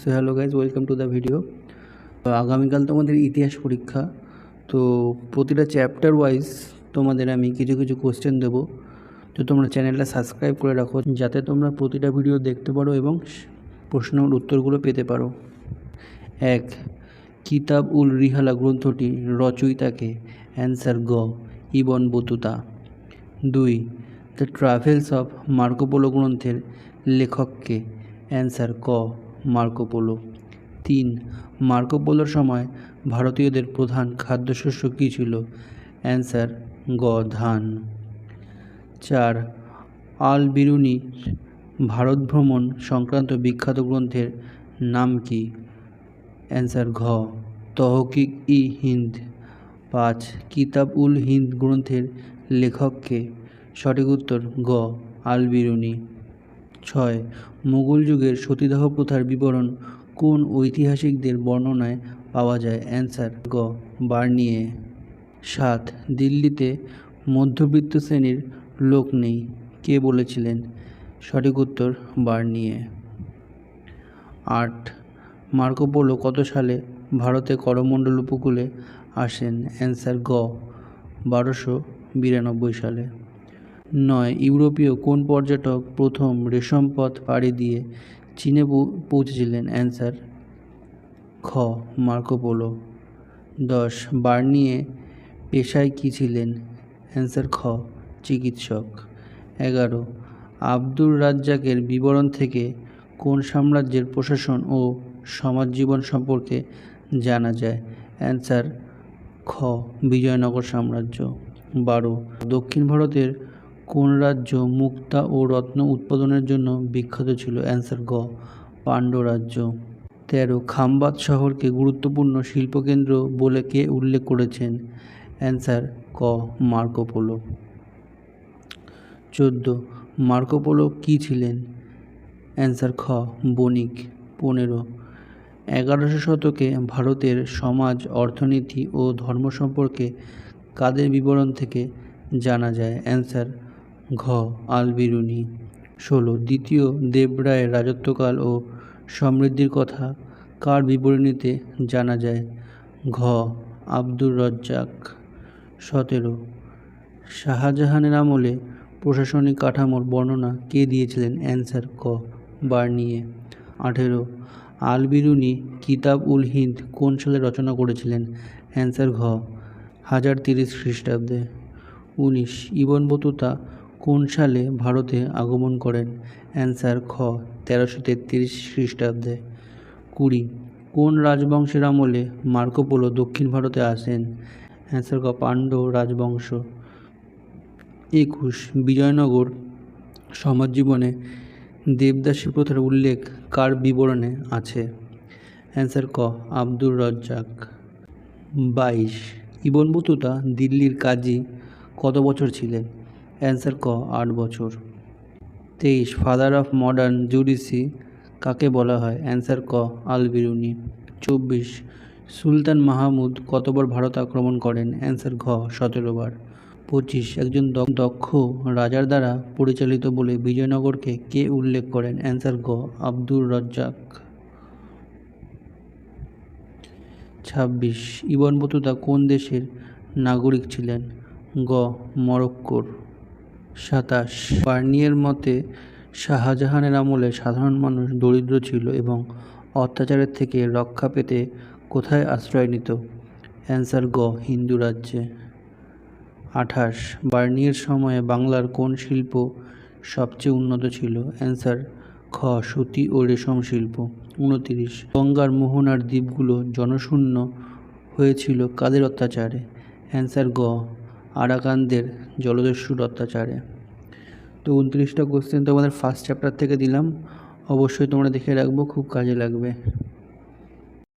So hello guys, welcome to the video. তো আগামীকাল তোমাদের ইতিহাস পরীক্ষা। তো প্রতিটা চ্যাপ্টার ওয়াইজ তোমাদের আমি কিছু কিছু কোশ্চেন দেবো। তো তোমরা চ্যানেলটা সাবস্ক্রাইব করে রাখো যাতে তোমরা প্রতিটা ভিডিও দেখতে পারো এবং প্রশ্নের উত্তরগুলো পেতে পারো। 1. কিতাব উল রিহালা গ্রন্থটি রচয়িতাকে? অ্যান্সার গ, Ibn Battuta. 2. The travels of Marco polo গ্রন্থের লেখককে? অ্যান্সার ক, মার্কো পোলো। 3. মার্কো পোলোর সময় ভারতীয়দের প্রধান খাদ্যশস্য কী ছিল? অ্যান্সার গ, ধান। 4. আল বিরুনি ভারত ভ্রমণ সংক্রান্ত বিখ্যাত গ্রন্থের নাম কি? অ্যান্সার ঘ, তহকিক ই হিন্দ। 5. কিতাব উল হিন্দ গ্রন্থের লেখককে? সঠিক উত্তর গ, আল বিরুনি। 6. মুঘল যুগের সতীদাহ প্রথার বিবরণ কোন ঐতিহাসিকদের বর্ণনায় পাওয়া যায়? অ্যান্সার গ, বার্নিয়ে। 7. দিল্লিতে মধ্যবিত্ত শ্রেণীর লোক নেই, কে বলেছিলেন? সঠিক উত্তর বার্নিয়ে। 8. মার্কো পোলো কত সালে ভারতে করমণ্ডল উপকূলে আসেন? অ্যান্সার গ, 1292 সালে। 9. ইউরোপীয় কোন পর্যটক প্রথম রেশম পথ পাড়ি দিয়ে চীনে পৌঁছেছিলেন? অ্যান্সার খ, মার্কো পোলো। 10. বার্নিয়ে পেশায় কী ছিলেন? অ্যান্সার খ, চিকিৎসক। 11. আব্দুর রাজ্জাকের বিবরণ থেকে কোন সাম্রাজ্যের প্রশাসন ও সমাজ জীবন সম্পর্কে জানা যায়? অ্যান্সার খ, বিজয়নগর সাম্রাজ্য। 12. দক্ষিণ ভারতের কোন রাজ্য মুক্তা ও রত্ন উৎপাদনের জন্য বিখ্যাত ছিল? অ্যান্সার গ, পাণ্ড্য রাজ্য। 13. খাম্বাত শহরকে গুরুত্বপূর্ণ শিল্পকেন্দ্র বলে কে উল্লেখ করেছেন? অ্যান্সার ক, মার্কো পোলো। 14. মার্কো পোলো কী ছিলেন? অ্যান্সার খ, বণিক। 15. 11শো শতকে ভারতের সমাজ, অর্থনীতি ও ধর্ম সম্পর্কে কাদের বিবরণ থেকে জানা যায়? অ্যান্সার ঘ, আল বিরুনি। 16. দ্বিতীয় দেবরায়ের রাজত্বকাল ও সমৃদ্ধির কথা কার বিবরণীতে জানা যায়? ঘ, আব্দুর রাজ্জাক। 17. শাহজাহানের আমলে প্রশাসনিক কাঠামোর বর্ণনা কে দিয়েছিলেন? অ্যান্সার ক, বার্নিয়ে। 18. আল বিরুনি কিতাব উল হিন্দ কোন সালে রচনা করেছিলেন? অ্যান্সার ঘ, 1030 খ্রিস্টাব্দে। 19. ইবন বতুতা কোন সালে ভারতে আগমন করেন? অ্যান্সার খ, 1333 খ্রিস্টাব্দে। 20. কোন রাজবংশের আমলে মার্কো পোলো দক্ষিণ ভারতে আসেন? অ্যান্সার ক, পাণ্ড্য রাজবংশ। 21. বিজয়নগর সমাজ জীবনে দেবদাসী প্রথার উল্লেখ কার বিবরণে আছে? অ্যান্সার ক, আব্দুর রাজ্জাক। 22. ইবন বতুতা দিল্লির কাজী কত বছর ছিলেন? অ্যান্সার ক, 8 বছর। 23. ফাদার অফ মডার্ন জুডিসি কাকে বলা হয়? অ্যান্সার ক, আল বিরুনি। 24. সুলতান মাহমুদ কতবার ভারত আক্রমণ করেন? অ্যান্সার ঘ, 17 বার। 25. একজন দক্ষ রাজার দ্বারা পরিচালিত বলে বিজয়নগরকে কে উল্লেখ করেন? অ্যান্সার গ, আব্দুর রাজ্জাক। 26. ইবন বতুতা কোন দেশের নাগরিক ছিলেন? গ, মরক্কোর। 27. বার্নিয়ের মতে শাহজাহানের আমলে সাধারণ মানুষ দরিদ্র ছিল এবং অত্যাচারের থেকে রক্ষা পেতে কোথায় আশ্রয় নিত? অ্যান্সার গ, হিন্দু রাজ্যে। 28. বার্নিয়ের সময়ে বাংলার কোন শিল্প সবচেয়ে উন্নত ছিল? অ্যান্সার খ, সুতি ও রেশম শিল্প। 29. গঙ্গার মোহনার দ্বীপগুলো জনশূন্য হয়েছিল কাদের অত্যাচারে? অ্যান্সার গ, আরাকানদের জলদস্যুর অত্যাচারে। তো 29টা কোশ্চেন তোমাদের ফার্স্ট চ্যাপ্টার থেকে দিলাম, অবশ্যই তোমরা দেখে রাখবো, খুব কাজে লাগবে।